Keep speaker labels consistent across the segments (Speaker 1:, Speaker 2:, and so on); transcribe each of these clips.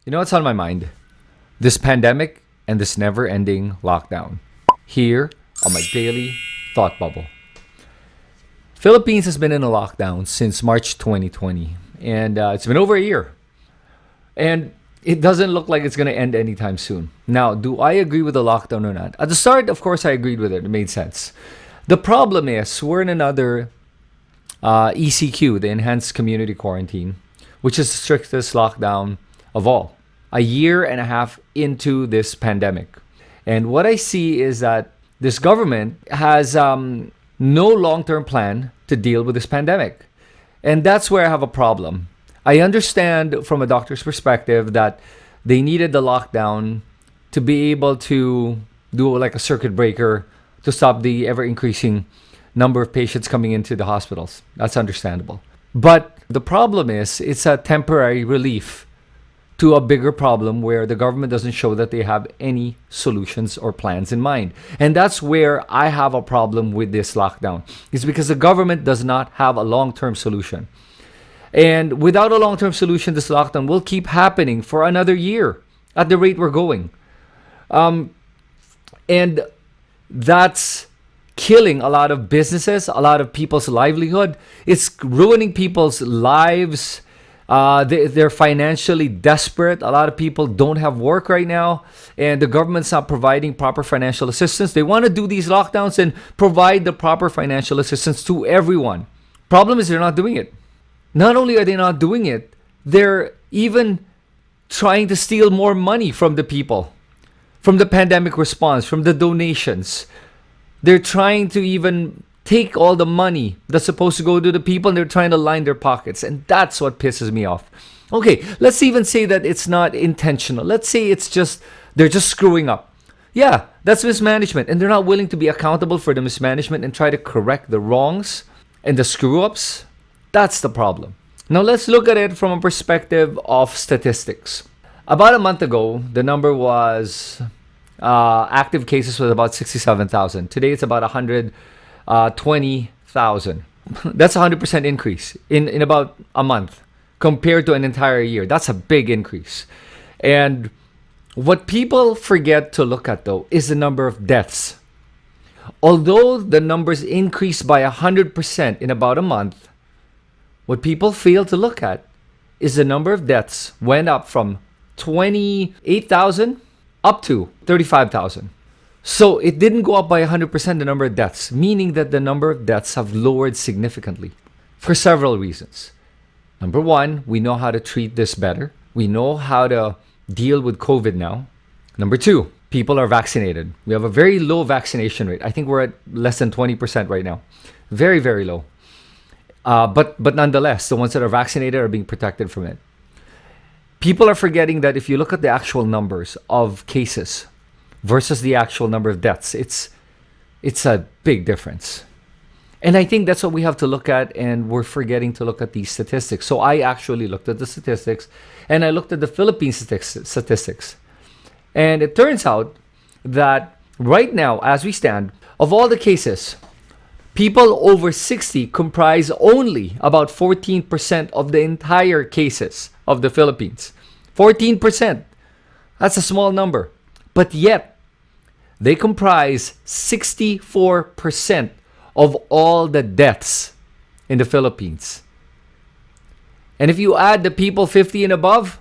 Speaker 1: You know what's on my mind? This pandemic and this never ending lockdown. Here on my daily thought bubble. Philippines has been in a lockdown since March 2020, and it's been over a year. And it doesn't look like it's going to end anytime soon. Now, do I agree with the lockdown or not? At the start, of course, I agreed with it. It made sense. The problem is we're in another ECQ, the Enhanced Community Quarantine, which is the strictest lockdown of all. A year and a half into this pandemic. And what I see is that this government has no long-term plan to deal with this pandemic. And that's where I have a problem. I understand from a doctor's perspective that they needed the lockdown to be able to do like a circuit breaker to stop the ever-increasing number of patients coming into the hospitals. That's understandable. But the problem is it's a temporary relief to a bigger problem where the government doesn't show that they have any solutions or plans in mind. And that's where I have a problem with this lockdown. It's because the government does not have a long-term solution. And without a long-term solution, this lockdown will keep happening for another year at the rate we're going. And that's killing a lot of businesses, a lot of people's livelihood. It's ruining people's lives. They're financially desperate. A lot of people don't have work right now, and the government's not providing proper financial assistance. They want to do these lockdowns and provide the proper financial assistance to everyone. Problem is they're not doing it. Not only are they not doing it, they're even trying to steal more money from the people, from the pandemic response, from the donations. They're trying to even take all the money that's supposed to go to the people, and they're trying to line their pockets. And that's what pisses me off. Okay, let's even say that it's not intentional. Let's say they're just screwing up. Yeah, that's mismanagement. And they're not willing to be accountable for the mismanagement and try to correct the wrongs and the screw-ups. That's the problem. Now let's look at it from a perspective of statistics. About a month ago, the number was active cases was about 67,000. Today it's about 120,000. That's a 100% increase in about a month compared to an entire year. That's a big increase. And what people forget to look at, though, is the number of deaths. Although the numbers increased by 100% in about a month, what people fail to look at is the number of deaths went up from 28,000 up to 35,000. So it didn't go up by 100% the number of deaths, meaning that the number of deaths have lowered significantly for several reasons. Number one, we know how to treat this better. We know how to deal with COVID now. Number two, people are vaccinated. We have a very low vaccination rate. I think we're at less than 20% right now. Very, very low. But nonetheless, the ones that are vaccinated are being protected from it. People are forgetting that if you look at the actual numbers of cases versus the actual number of deaths, it's a big difference. And I think that's what we have to look at, and we're forgetting to look at these statistics. So I actually looked at the statistics, and I looked at the Philippine statistics. And it turns out that right now, as we stand, of all the cases, people over 60 comprise only about 14% of the entire cases of the Philippines. 14%. That's a small number. But yet, they comprise 64% of all the deaths in the Philippines. And if you add the people 50 and above,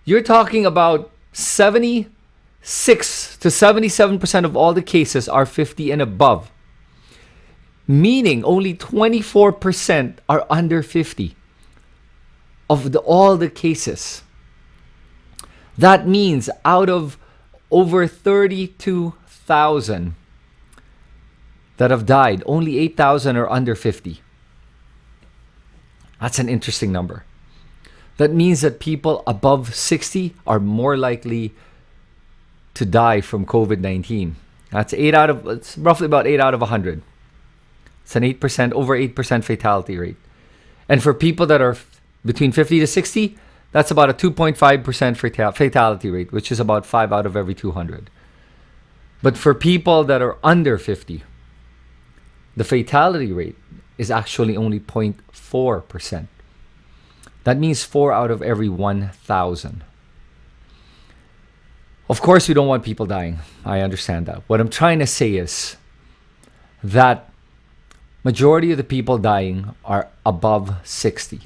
Speaker 1: you're talking about 76 to 77% of all the cases are 50 and above. Meaning only 24% are under 50 of all the cases. That means out of over 32,000 that have died, only 8,000 are under 50. That's an interesting number. That means that people above 60 are more likely to die from COVID-19. It's roughly about 8 out of 100. It's an 8%, over 8% fatality rate. And for people that are between 50 to 60, that's about a 2.5% fatality rate, which is about 5 out of every 200. But for people that are under 50, the fatality rate is actually only 0.4%. That means 4 out of every 1,000. Of course, we don't want people dying. I understand that. What I'm trying to say is that majority of the people dying are above 60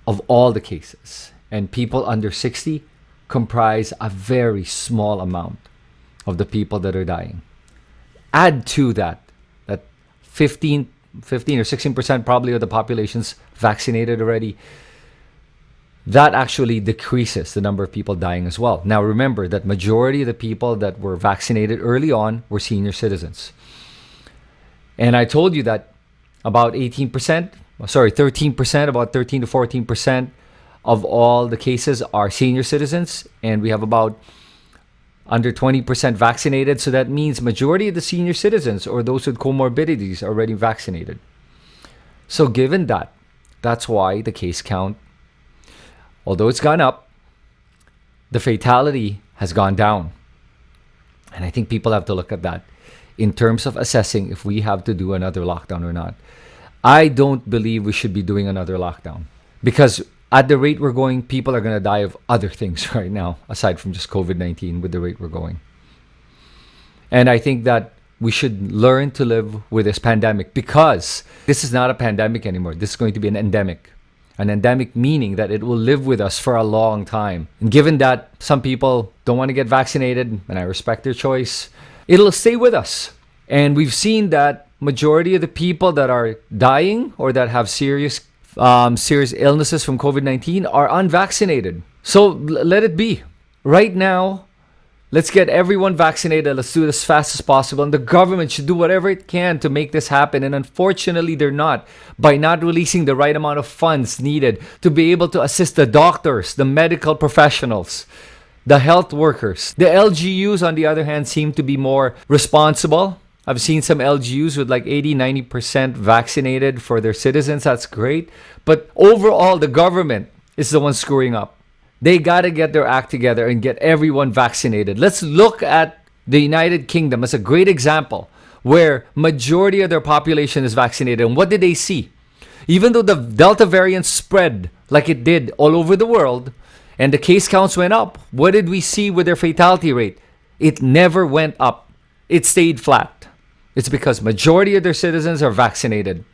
Speaker 1: of all the cases. And people under 60 comprise a very small amount of the people that are dying. Add to that 15 or 16% probably of the population's vaccinated already. That actually decreases the number of people dying as well. Now remember that majority of the people that were vaccinated early on were senior citizens. And I told you that about 13%, about 13 to 14% of all the cases are senior citizens, and we have about under 20% vaccinated. So that means majority of the senior citizens or those with comorbidities are already vaccinated. So given that, that's why the case count, although it's gone up, the fatality has gone down. And I think people have to look at that in terms of assessing if we have to do another lockdown or not. I don't believe we should be doing another lockdown because at the rate we're going, people are going to die of other things right now, aside from just COVID-19 with the rate we're going. And I think that we should learn to live with this pandemic because this is not a pandemic anymore. This is going to be an endemic. An endemic meaning that it will live with us for a long time. And given that some people don't want to get vaccinated, and I respect their choice, it'll stay with us. And we've seen that majority of the people that are dying or that have serious illnesses from COVID-19 are unvaccinated. So let it be. Right now, let's get everyone vaccinated. Let's do it as fast as possible. And the government should do whatever it can to make this happen. And unfortunately, they're not. By not releasing the right amount of funds needed to be able to assist the doctors, the medical professionals, the health workers. The LGUs, on the other hand, seem to be more responsible. I've seen some LGUs with like 80-90% vaccinated for their citizens. That's great. But overall, the government is the one screwing up. They got to get their act together and get everyone vaccinated. Let's look at the United Kingdom as a great example where majority of their population is vaccinated. And what did they see? Even though the Delta variant spread like it did all over the world and the case counts went up, what did we see with their fatality rate? It never went up. It stayed flat. It's because majority of their citizens are vaccinated.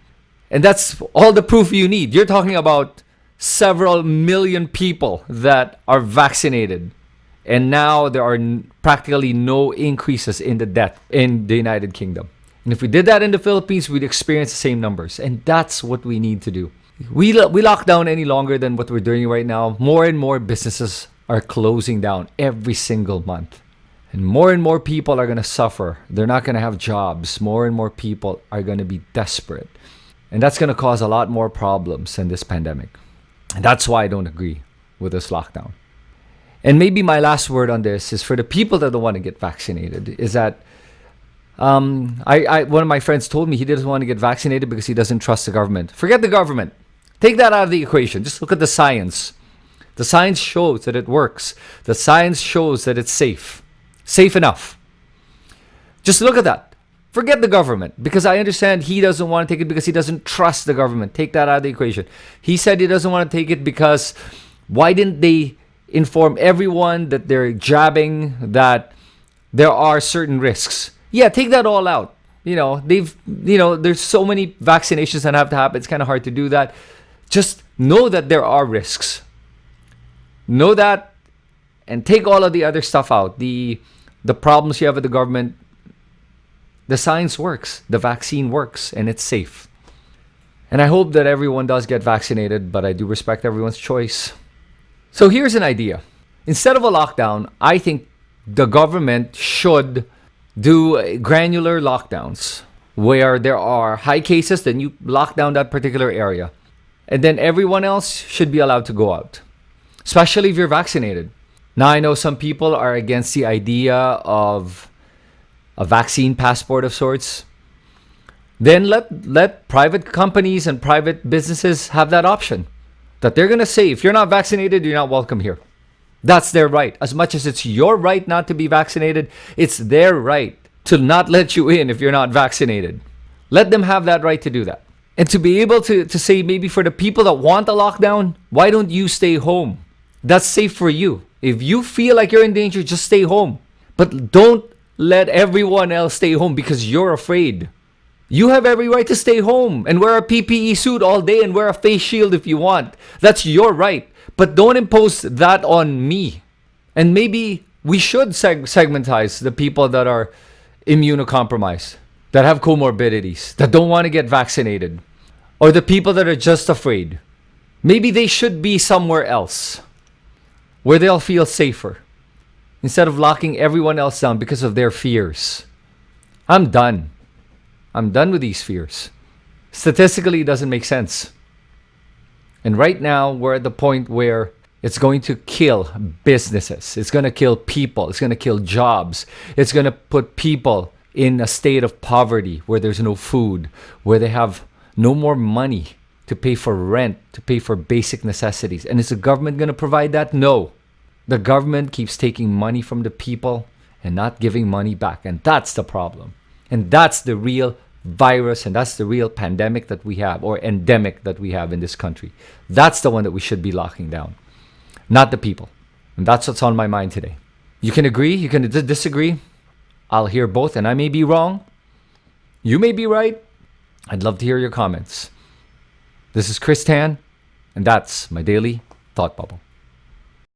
Speaker 1: And that's all the proof you need. You're talking about several million people that are vaccinated. And now there are practically no increases in the death in the United Kingdom. And if we did that in the Philippines, we'd experience the same numbers. And that's what we need to do. We lock down any longer than what we're doing right now. More and more businesses are closing down every single month. And more people are going to suffer. They're not going to have jobs. More and more people are going to be desperate. And that's going to cause a lot more problems in this pandemic. And that's why I don't agree with this lockdown. And maybe my last word on this is for the people that don't want to get vaccinated is that one of my friends told me he doesn't want to get vaccinated because he doesn't trust the government. Forget the government. Take that out of the equation. Just look at the science. The science shows that it works. The science shows that it's safe. Safe enough. Just look at that. Forget the government, because I understand he doesn't want to take it because he doesn't trust the government. Take that out of the equation. He said he doesn't want to take it because why didn't they inform everyone that they're jabbing, that there are certain risks? Yeah, take that all out. There's so many vaccinations that have to happen. It's kind of hard to do that. Just know that there are risks. Know that and take all of the other stuff out. The problems you have with the government. The science works. The vaccine works and it's safe. And I hope that everyone does get vaccinated, but I do respect everyone's choice. So here's an idea. Instead of a lockdown, I think the government should do granular lockdowns where there are high cases, then you lock down that particular area. And then everyone else should be allowed to go out, especially if you're vaccinated. Now, I know some people are against the idea of a vaccine passport of sorts. Then let private companies and private businesses have that option. That they're going to say, if you're not vaccinated, you're not welcome here. That's their right. As much as it's your right not to be vaccinated, it's their right to not let you in if you're not vaccinated. Let them have that right to do that. And to be able to say, maybe for the people that want a lockdown, why don't you stay home? That's safe for you. If you feel like you're in danger, just stay home. But don't let everyone else stay home because you're afraid. You have every right to stay home and wear a PPE suit all day and wear a face shield if you want. That's your right. But don't impose that on me. And maybe we should segmentize the people that are immunocompromised, that have comorbidities, that don't want to get vaccinated, or the people that are just afraid. Maybe they should be somewhere else where they'll feel safer instead of locking everyone else down because of their fears. I'm done. I'm done with these fears. Statistically, it doesn't make sense. And right now, we're at the point where it's going to kill businesses. It's going to kill people. It's going to kill jobs. It's going to put people in a state of poverty where there's no food, where they have no more money to pay for rent, to pay for basic necessities. And is the government going to provide that? No. The government keeps taking money from the people and not giving money back. And that's the problem. And that's the real virus, and that's the real pandemic that we have, or endemic that we have in this country. That's the one that we should be locking down, not the people. And that's what's on my mind today. You can agree, you can disagree. I'll hear both, and I may be wrong. You may be right. I'd love to hear your comments. This is Chris Tan, and that's my daily thought bubble.